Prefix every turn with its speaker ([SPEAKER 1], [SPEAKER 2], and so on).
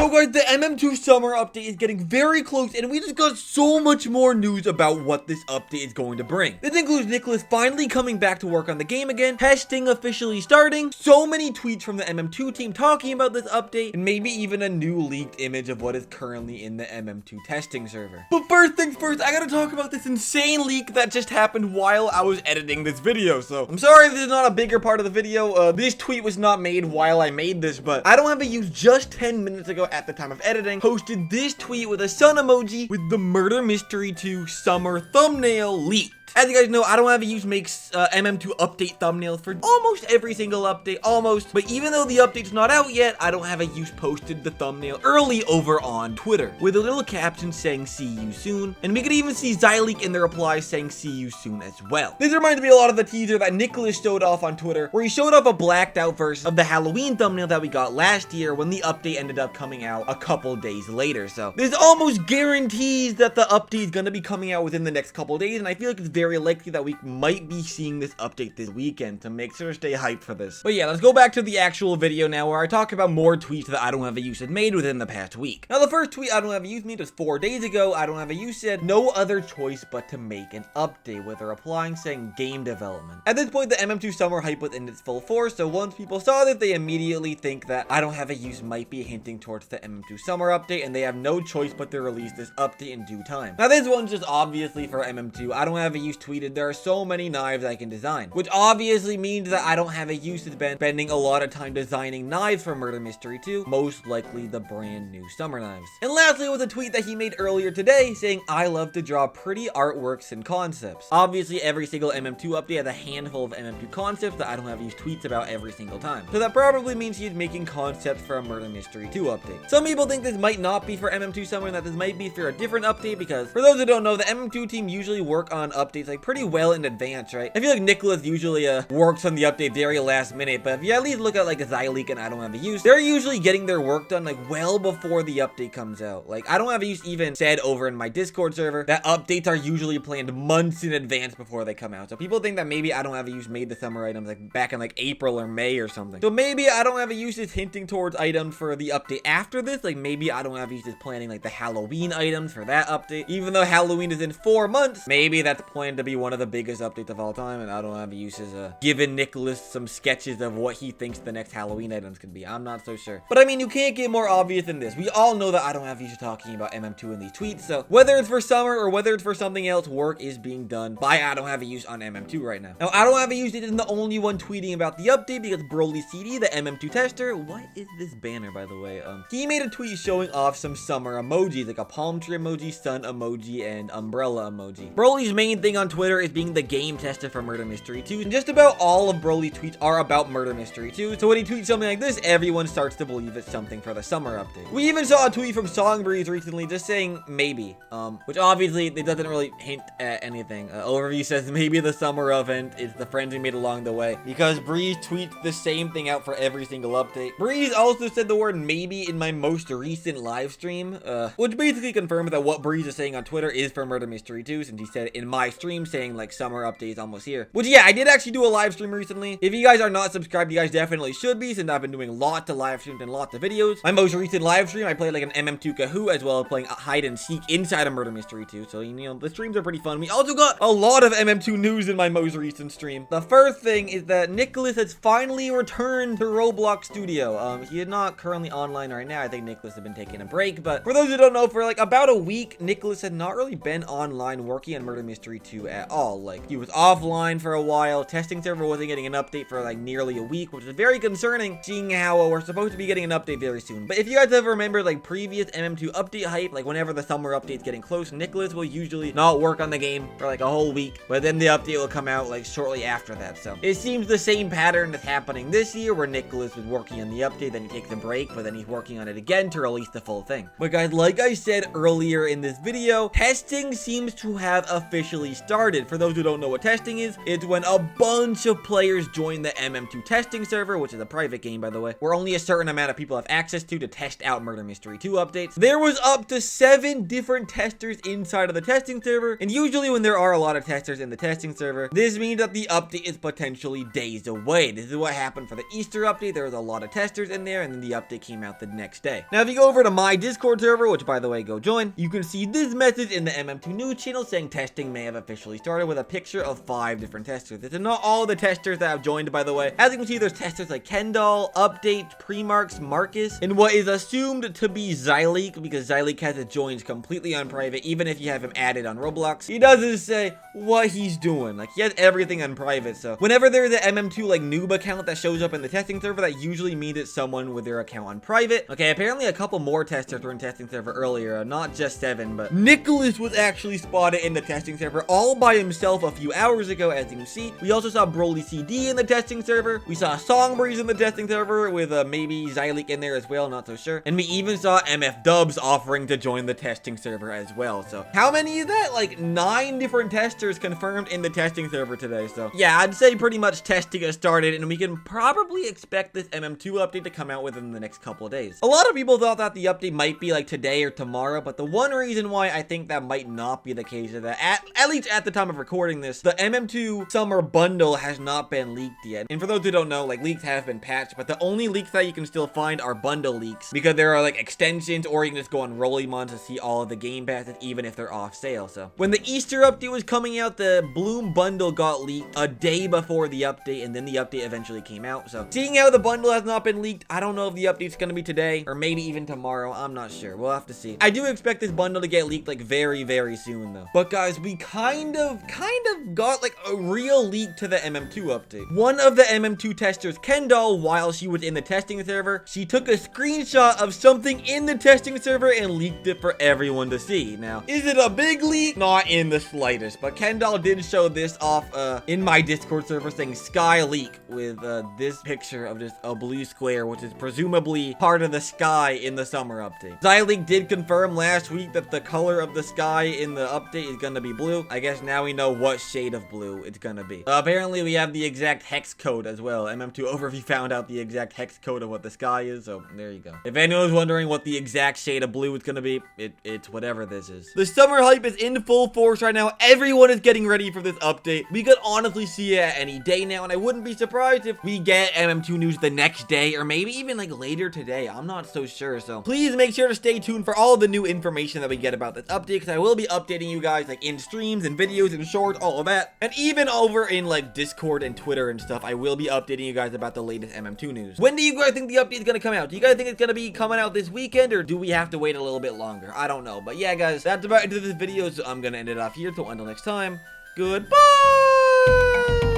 [SPEAKER 1] So guys, the MM2 Summer update is getting very close, and we just got so much more news about what this update is going to bring. This includes Nikilis finally coming back to work on the game again, testing officially starting, so many tweets from the MM2 team talking about this update, and maybe even a new leaked image of what is currently in the MM2 testing server. But first things first, I gotta talk about this insane leak that just happened while I was editing this video. So I'm sorry this is not a bigger part of the video. This tweet was not made while I made this, but I don't have a use just 10 minutes ago at the time of editing posted this tweet with a sun emoji with the Murder Mystery 2 Summer thumbnail leaked. As you guys know, I don't have a use makes MM2 update thumbnails for almost every single update, but even though the update's not out yet, I don't have a use posted the thumbnail early over on Twitter with a little caption saying see you soon, and we could even see Zyleek in the reply saying see you soon as well. This reminds me a lot of the teaser that Nikilis showed off on Twitter, where he showed off a blacked out version of the Halloween thumbnail that we got last year when the update ended up coming out a couple days later. So this almost guarantees that the update is going to be coming out within the next couple days, and I feel like it's very likely that we might be seeing this update this weekend to make sure to stay hyped for this. But yeah, let's go back to the actual video now where I talk about more tweets that I don't have a use had made within the past week. Now the first tweet I don't have a use made was 4 days ago. I don't have a use said no other choice but to make an update, with a replying saying game development. At this point the MM2 Summer hype was in its full force, so once people saw that, they immediately think that I don't have a use might be hinting towards the MM2 Summer update, and they have no choice but to release this update in due time. Now this one's just obviously for MM2. I don't have a use tweeted there are so many knives I can design, which obviously means that I don't have a use has been spending a lot of time designing knives for Murder Mystery 2, most likely the brand new summer knives. And lastly was a tweet that he made earlier today saying I love to draw pretty artworks and concepts. Obviously every single MM2 update has a handful of MM2 concepts that I don't have use tweets about every single time, so that probably means he's making concepts for a Murder Mystery 2 update. Some people think this might not be for MM2 Summer and that this might be for a different update, because for those who don't know, the MM2 team usually work on updates like pretty well in advance, right? I feel like Nikilis usually works on the update very last minute, but if you at least look at like a Zyleek and I don't have a use, they're usually getting their work done like well before the update comes out. Like I don't have a use even said over in my Discord server that updates are usually planned months in advance before they come out. So people think that maybe I don't have a use made the summer items like back in like April or May or something. So maybe I don't have a use is hinting towards items for the update after this. Like maybe I don't have a use is planning like the Halloween items for that update. Even though Halloween is in 4 months, maybe that's planned to be one of the biggest updates of all time, and I don't have a use as given Nikilis some sketches of what he thinks the next Halloween items could be. I'm not so sure. But I mean, you can't get more obvious than this. We all know that I don't have use talking about MM2 in these tweets, so whether it's for summer or whether it's for something else, work is being done by I don't have a use on MM2 right now. Now, I don't have a use isn't the only one tweeting about the update, because Broly CD, the MM2 tester, what is this banner by the way? He made a tweet showing off some summer emojis, like a palm tree emoji, sun emoji, and umbrella emoji. Broly's main thing on Twitter is being the game tester for Murder Mystery 2, and just about all of Broly's tweets are about Murder Mystery 2, so when he tweets something like this, everyone starts to believe it's something for the summer update. We even saw a tweet from Songbreeze recently just saying maybe, which obviously it doesn't really hint at anything. Overview says maybe the summer event is the friends we made along the way, because Breeze tweets the same thing out for every single update. Breeze also said the word maybe in my most recent live stream, which basically confirms that what Breeze is saying on Twitter is for Murder Mystery 2, since he said in my stream saying like summer update is almost here. Which yeah, I did actually do a live stream recently. If you guys are not subscribed, you guys definitely should be, since I've been doing lots of live streams and lots of videos. My most recent live stream, I played like an MM2 Kahoot, as well as playing hide and seek inside a Murder Mystery 2. So, you know, the streams are pretty fun. We also got a lot of MM2 news in my most recent stream. The first thing is that Nikilis has finally returned to Roblox Studio. He is not currently online right now. I think Nikilis has been taking a break, but for those who don't know, for like about a week, Nikilis had not really been online working on Murder Mystery 2 at all. Like, he was offline for a while. Testing server wasn't getting an update for like nearly a week, which is very concerning, seeing how we're supposed to be getting an update very soon. But if you guys ever remember like previous MM2 update hype, like whenever the summer update's getting close, Nikilis will usually not work on the game for like a whole week, but then the update will come out like shortly after that. So it seems the same pattern is happening this year, where Nikilis was working on the update, then he takes a break, but then he's working on it again to release the full thing. But guys, like I said earlier in this video, testing seems to have officially started. For those who don't know what testing is, it's when a bunch of players join the MM2 testing server, which is a private game, by the way, where only a certain amount of people have access to test out Murder Mystery 2 updates. There was up to 7 different testers inside of the testing server, and usually when there are a lot of testers in the testing server, this means that the update is potentially days away. This is what happened for the Easter update. There was a lot of testers in there, and then the update came out the next day. Now, if you go over to my Discord server, which by the way, go join, you can see this message in the MM2 news channel saying testing may have officially started, with a picture of 5 different testers. This is not all the testers that have joined, by the way. As you can see, there's testers like Kendall, Update, Premarks, Marcus, and what is assumed to be Zyleek, because Zyleek has his joins completely on private, even if you have him added on Roblox. He doesn't say what he's doing. Like, he has everything on private, so whenever there's an MM2 like noob account that shows up in the testing server, that usually means it's someone with their account on private. Okay, apparently a couple more testers were in testing server earlier, not just 7, but Nikilis was actually spotted in the testing server all by himself a few hours ago, as you can see. We also saw Broly CD in the testing server. We saw Songbreeze in the testing server with maybe Zyleek in there as well, not so sure. And we even saw MF Dubs offering to join the testing server as well. So how many is that? Like 9 different testers confirmed in the testing server today. So yeah, I'd say pretty much testing has started, and we can probably expect this MM2 update to come out within the next couple of days. A lot of people thought that the update might be like today or tomorrow, but the one reason why I think that might not be the case is that at least at the time of recording this, the MM2 Summer bundle has not been leaked yet. And for those who don't know, like, leaks have been patched, but the only leaks that you can still find are bundle leaks, because there are like extensions, or you can just go on Rollymon to see all of the game passes, even if they're off sale. So when the Easter update was coming out, the Bloom bundle got leaked a day before the update, and then the update eventually came out. So seeing how the bundle has not been leaked, I don't know if the update's gonna be today or maybe even tomorrow. I'm not sure. We'll have to see. I do expect this bundle to get leaked like very soon though. But guys, we kind of got like a real leak to the MM2 update. One of the MM2 testers, Kendall, while she was in the testing server, she took a screenshot of something in the testing server and leaked it for everyone to see. Now, is it a big leak? Not in the slightest, but Kendall did show this off in my Discord server saying Sky Leak with this picture of just a blue square, which is presumably part of the sky in the summer update. Zyleek did confirm last week that the color of the sky in the update is gonna be blue. I guess now we know what shade of blue it's gonna be. Apparently we have the exact hex code as well. MM2 Overview found out the exact hex code of what the sky is, so there you go. If anyone's wondering what the exact shade of blue is gonna be, it's whatever this is. The summer hype is in full force right now. Everyone is getting ready for this update. We could honestly see it any day now, and I wouldn't be surprised if we get MM2 news the next day, or maybe even like later today. I'm not so sure, so please make sure to stay tuned for all the new information that we get about this update, because I will be updating you guys like in streams and videos and shorts, all of that, and even over in like Discord and Twitter and stuff. I will be updating you guys about the latest MM2 news. When do you guys think the update is gonna come out? Do you guys think it's gonna be coming out this weekend, or do we have to wait a little bit longer? I don't know, but yeah guys, that's about it to this video, so I'm gonna end it off here. So until next time, goodbye.